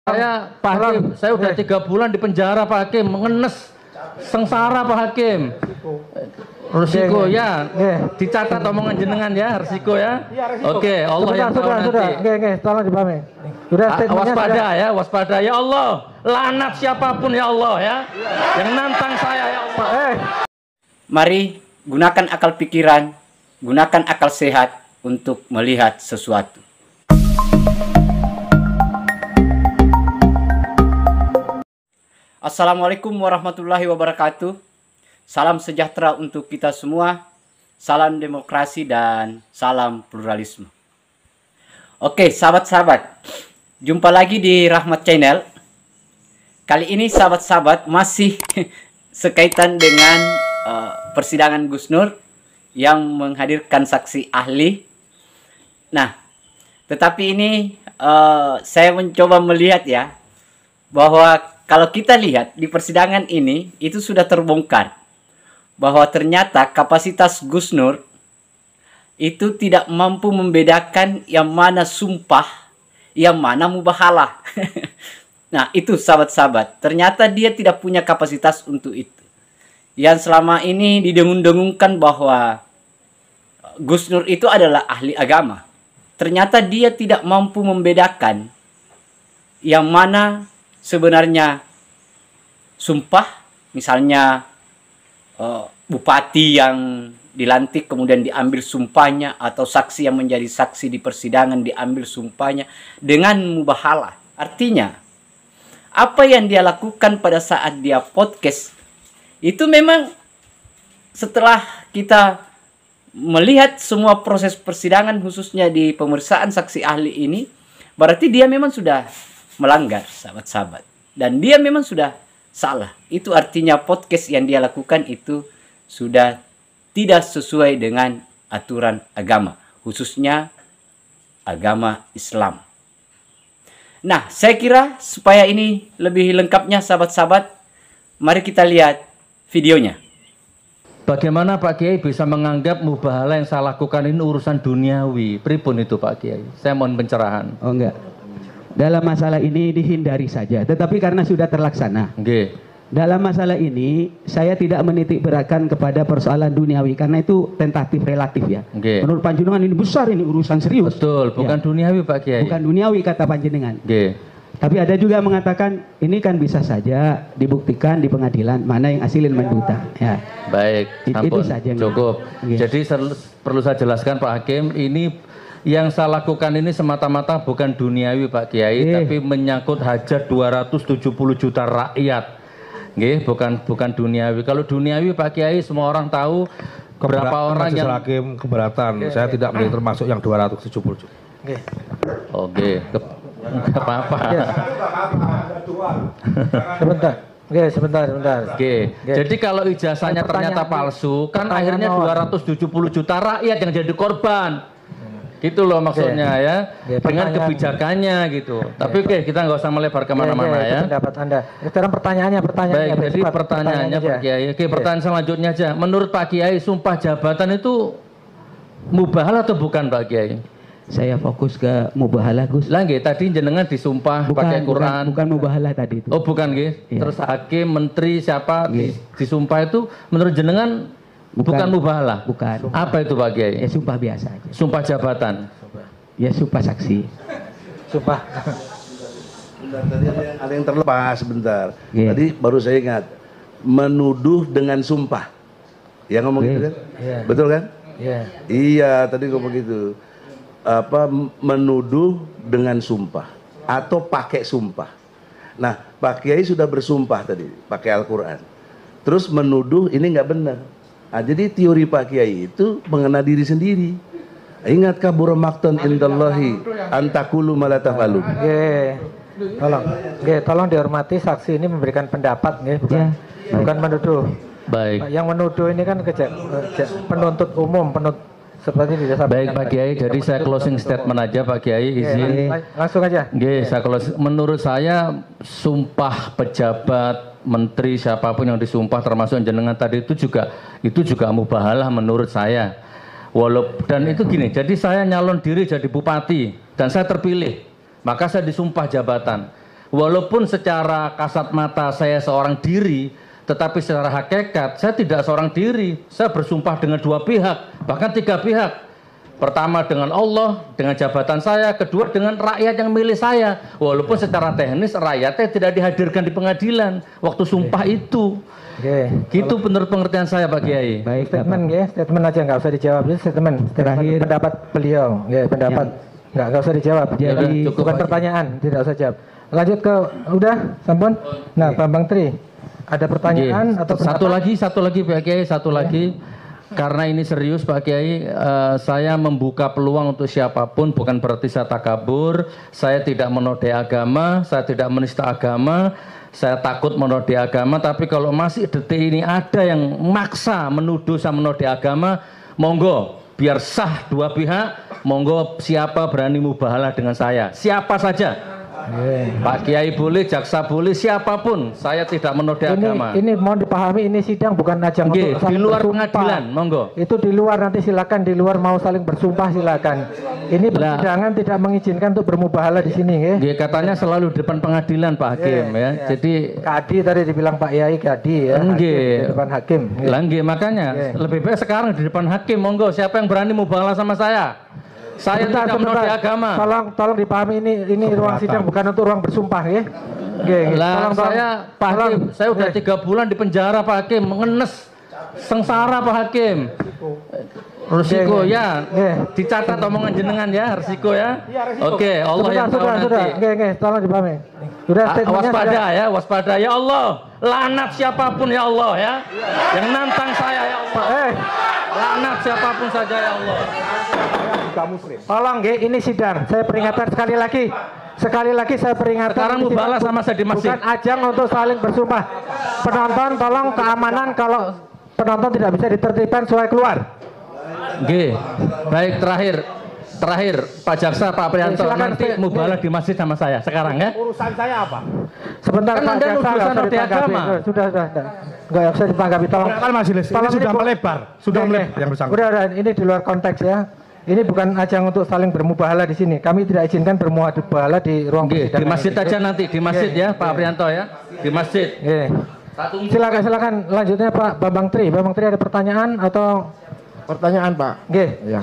Pak Hakim, saya udah 3 bulan di penjara Pak Hakim, mengenes, sengsara Pak Hakim. Resiko ya, dicatat omongan jenengan ya, resiko ya. Oke, Allah yang tahu nanti. Tolong dipahami. Waspada ya, waspada ya Allah. Lanat siapapun ya Allah ya, yang nantang saya ya Allah. Mari gunakan akal pikiran, gunakan akal sehat untuk melihat sesuatu. Assalamualaikum warahmatullahi wabarakatuh. Salam sejahtera untuk kita semua. Salam demokrasi dan salam pluralisme. Oke, sahabat-sahabat. Jumpa lagi di Rahmat Channel. Kali ini sahabat-sahabat masih sekaitan dengan persidangan Gus Nur yang menghadirkan saksi ahli. Nah, tetapi ini saya mencoba melihat ya, bahwa kalau kita lihat di persidangan ini, itu sudah terbongkar bahwa ternyata kapasitas Gus Nur itu tidak mampu membedakan yang mana sumpah, yang mana mubahalah. Nah, itu sahabat-sahabat, ternyata dia tidak punya kapasitas untuk itu. Yang selama ini didengung-dengungkan bahwa Gus Nur itu adalah ahli agama. Ternyata dia tidak mampu membedakan yang mana sebenarnya sumpah, misalnya bupati yang dilantik kemudian diambil sumpahnya, atau saksi yang menjadi saksi di persidangan diambil sumpahnya dengan mubahalah. Artinya apa yang dia lakukan pada saat dia podcast itu memang setelah kita melihat semua proses persidangan, khususnya di pemeriksaan saksi ahli ini, berarti dia memang sudah melanggar, sahabat-sahabat, dan dia memang sudah salah. Itu artinya podcast yang dia lakukan itu sudah tidak sesuai dengan aturan agama, khususnya agama Islam. Nah, saya kira supaya ini lebih lengkapnya sahabat-sahabat, mari kita lihat videonya. Bagaimana Pak Kiai bisa menganggap mubahalah yang saya lakukan ini urusan duniawi? Pripun itu Pak Kiai? Saya mohon pencerahan. Oh enggak. Dalam masalah ini dihindari saja, tetapi karena sudah terlaksana. Okay. Dalam masalah ini saya tidak menitik beratkan kepada persoalan duniawi karena itu tentatif relatif ya. Okay. Menurut Panjenengan ini besar, ini urusan serius. Betul, bukan ya. Duniawi Pak Kiai. Bukan duniawi kata Panjenengan. Okay. Tapi ada juga mengatakan ini kan bisa saja dibuktikan di pengadilan mana yang asilin menduta. Ya. Baik, itu saja. Cukup. Okay. Jadi perlu saya jelaskan Pak Hakim, ini yang saya lakukan ini semata-mata bukan duniawi Pak Kiai, tapi menyangkut hajat 270 juta rakyat. Nggih, bukan duniawi. Kalau duniawi Pak Kiai semua orang tahu berapa orang yang hakim keberatan. Saya tidak termasuk yang 270 juta. Oke. Enggak apa-apa. Sebentar. Oke. Jadi kalau ijazahnya ternyata palsu, kan akhirnya 270 juta rakyat yang jadi korban. Gitu loh maksudnya ya, dengan kebijakannya gitu. Tapi kita nggak usah melebar kemana-mana ya. Pendapat Anda. Sekarang pertanyaannya. Baik, jadi pertanyaannya Pak Kiai. Oke, pertanyaan selanjutnya aja. Menurut Pak Kiai, sumpah jabatan itu mubahalah atau bukan Pak Kiai? Saya fokus ke mubahalah Gus. Lah nggih, tadi jenengan disumpah pakai Quran. Bukan mubahalah tadi itu. Oh bukan nggih. Ya. Terus hakim, menteri siapa disumpah itu menurut jenengan bukan mubahalah. Bukan. Apa itu Pak Kiai? Ya sumpah biasa aja. Sumpah jabatan. Ya sumpah saksi. Sumpah. Bentar, tadi ada yang terlepas sebentar. Tadi baru saya ingat, menuduh dengan sumpah. Ya ngomong gitu kan? Betul kan? Iya, tadi ngomong gitu. Apa menuduh dengan sumpah atau pakai sumpah. Nah, Pak Kiai sudah bersumpah tadi pakai Al-Quran. Terus menuduh ini nggak benar. Nah, jadi teori Pak Kiai itu mengenal diri sendiri. Ingat kabura maqtan indallahi antakulu malatafalun. Tolong dihormati, saksi ini memberikan pendapat bukan menuduh. Baik. Yang menuduh ini kan penuntut umum, seperti disampaikan. Baik Pak Kiai, jadi saya closing statement aja Pak Kiai, izin. Langsung aja. Saya menurut saya sumpah pejabat, menteri siapapun yang disumpah termasuk jenengan tadi itu juga mubahalah menurut saya. Dan itu gini, jadi saya nyalon diri jadi bupati dan saya terpilih, maka saya disumpah jabatan. walaupun secara kasat mata saya seorang diri, tetapi secara hakikat saya tidak seorang diri. Saya bersumpah dengan dua pihak, bahkan tiga pihak. Pertama dengan Allah, dengan jabatan saya, kedua dengan rakyat yang milih saya. Walaupun secara teknis rakyatnya tidak dihadirkan di pengadilan waktu sumpah itu. Gitu menurut pengertian saya Pak Kiai. Baik, statement ya, statement aja nggak usah dijawab. Ini statement terakhir pendapat beliau. Pendapat nggak usah dijawab. Jadi bukan pertanyaan, tidak usah jawab. Lanjut ke udah, sampun. Nah, Bambang Tri, ada pertanyaan atau pendapat? Satu lagi Pak Kiai, satu lagi. Karena ini serius Pak Kiai, saya membuka peluang untuk siapapun, bukan berarti saya takabur, saya tidak menodai agama, saya tidak menista agama, saya takut menodai agama, tapi kalau masih detik ini ada yang maksa menuduh saya menodai agama, monggo, biar sah dua pihak, monggo siapa berani mubahalah dengan saya, siapa saja. Pak Kiai boleh, jaksa boleh, siapapun, saya tidak menodai agama. Ini mohon dipahami, ini sidang bukan ajang untuk di luar pengadilan, monggo. Itu di luar, nanti silakan di luar mau saling bersumpah silakan. Ini persidangan tidak mengizinkan untuk bermubahalah di sini, ya. Katanya selalu di depan pengadilan Pak Hakim, ya. Jadi Kadi tadi dibilang Pak Yai Kadi ya. Di depan hakim. Makanya lebih baik sekarang di depan hakim, monggo. Siapa yang berani mubahalah sama saya? Saya tidak menodai agama. Tolong dipahami, ini ruang sidang bukan untuk ruang bersumpah, ya. Saya udah 3 bulan di penjara Pak Hakim, mengenes sengsara Pak Hakim. Risiko ya, dicatat omongan jenengan ya, risiko ya. Oke, Allah yang tahu nanti. Tolong dipahami. Waspada ya Allah. Laknat siapapun ya Allah ya, yang nantang saya ya Allah. Laknat siapapun saja ya Allah. Tolong ini sidang. Saya peringatkan sekali lagi saya peringatkan. Sekarang mubahalah sama saya di masjid. Bukan ajang untuk saling bersumpah. Penonton tolong keamanan, kalau penonton tidak bisa ditertibkan supaya keluar. Baik, terakhir Pak Jaksa, Pak Prianto, nanti mubahalah di masjid sama saya sekarang ya. Urusan saya apa? Sebentar kan Pak Anda Jaksa, urusan nodai agama. Sudah. Enggak usah ditanggapi, tolong. Majelis, ini sudah melebar, yang bersangkutan. Udah, ini di luar konteks ya. Ini bukan ajang untuk saling bermubahalah di sini. Kami tidak izinkan bermubahalah di ruang persidangan. Di masjid aja nanti, di masjid ya Pak Prianto ya, di masjid. Silakan lanjutnya Pak Bambang Tri. Bambang Tri ada pertanyaan atau pertanyaan Pak?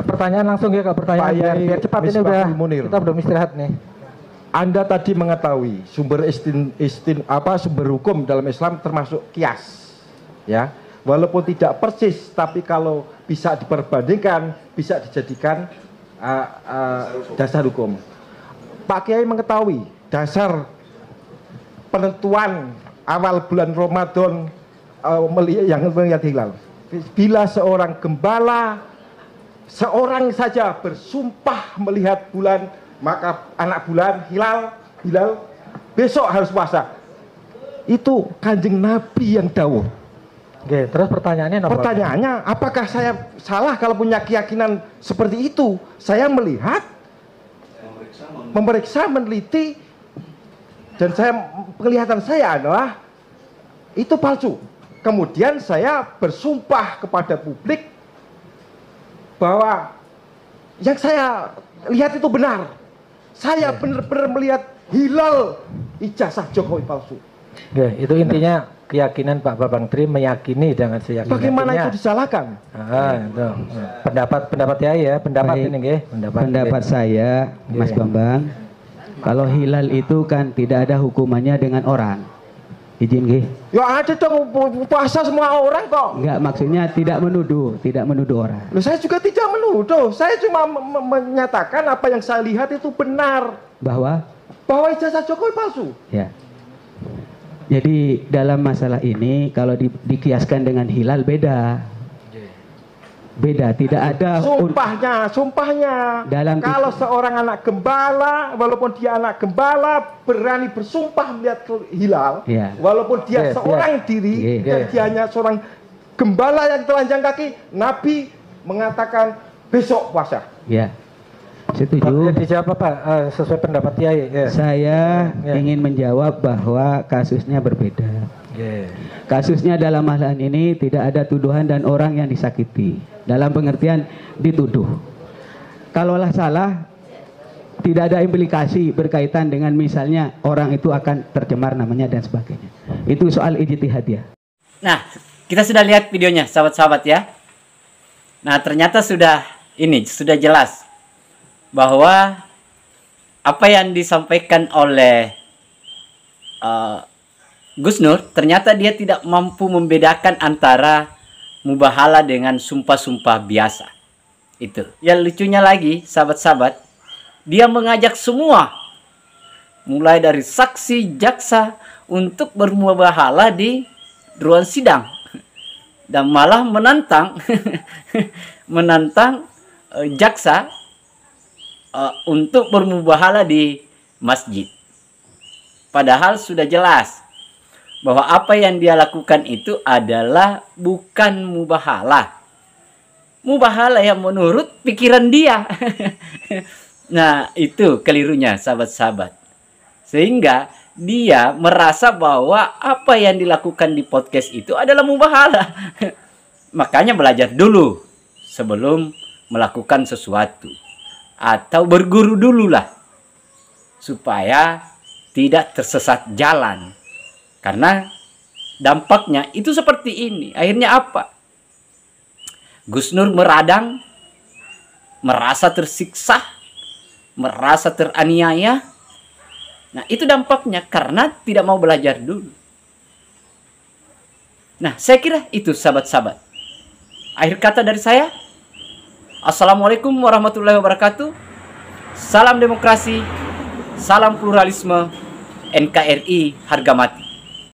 Pertanyaan langsung ya, ke pertanyaan biar cepat, ini udah kita belum istirahat nih. Anda tadi mengetahui sumber sumber hukum dalam Islam termasuk kias, ya. Walaupun tidak persis, tapi kalau bisa diperbandingkan, bisa dijadikan dasar hukum. Pak Kiai mengetahui dasar penentuan awal bulan Ramadan yang melihat hilal. Bila seorang gembala, seorang saja bersumpah melihat bulan, maka anak bulan hilal besok harus puasa. Itu Kanjeng Nabi yang dawuh. Terus pertanyaannya apakah saya salah kalau punya keyakinan seperti itu? Saya melihat, memeriksa, meneliti, dan penglihatan saya adalah itu palsu. Kemudian saya bersumpah kepada publik bahwa yang saya lihat itu benar. Saya benar-benar melihat hilal, ijazah Jokowi palsu. Itu intinya keyakinan Pak Bambang Tri, meyakini dengan seyakin. Bagaimana itu disalahkan? Itu pendapat ya, pendapat saya, Mas Bambang, kalau hilal itu kan tidak ada hukumannya dengan orang. Izin Ya ada dong, puasa semua orang kok. Enggak, maksudnya tidak menuduh orang. Loh, saya juga tidak menuduh, saya cuma menyatakan apa yang saya lihat itu benar. Bahwa ijazah Jokowi palsu. Ya. Jadi dalam masalah ini kalau dikiaskan dengan hilal beda, tidak ada sumpahnya. Kalau seorang anak gembala, walaupun dia anak gembala, berani bersumpah melihat hilal, walaupun dia seorang diri dan dia hanya seorang gembala yang telanjang kaki, Nabi mengatakan besok puasa. Setuju. Dijawab Pak sesuai pendapat Kiai. Saya ingin menjawab bahwa kasusnya berbeda. Kasusnya dalam hal ini tidak ada tuduhan dan orang yang disakiti. Dalam pengertian dituduh. Kalaulah salah, tidak ada implikasi berkaitan dengan misalnya orang itu akan tercemar namanya dan sebagainya. Itu soal ijtihadiyah. Nah, kita sudah lihat videonya, sahabat-sahabat ya. Nah, ternyata sudah jelas bahwa apa yang disampaikan oleh Gus Nur, ternyata dia tidak mampu membedakan antara mubahalah dengan sumpah-sumpah biasa. Itu. Yang lucunya lagi, sahabat-sahabat, dia mengajak semua, mulai dari saksi, jaksa, untuk bermubahalah di ruang sidang. Dan malah menantang jaksa untuk bermubahalah di masjid. Padahal sudah jelas bahwa apa yang dia lakukan itu adalah bukan mubahalah. Mubahalah yang menurut pikiran dia. Nah, itu kelirunya sahabat-sahabat. Sehingga dia merasa bahwa apa yang dilakukan di podcast itu adalah mubahalah. Makanya belajar dulu sebelum melakukan sesuatu. Atau berguru dululah. Supaya tidak tersesat jalan. Karena dampaknya itu seperti ini. Akhirnya apa? Gus Nur meradang, merasa tersiksa, merasa teraniaya. Nah, itu dampaknya karena tidak mau belajar dulu. Nah, saya kira itu sahabat-sahabat. Akhir kata dari saya, Assalamualaikum warahmatullahi wabarakatuh. Salam demokrasi, salam pluralisme, NKRI harga mati.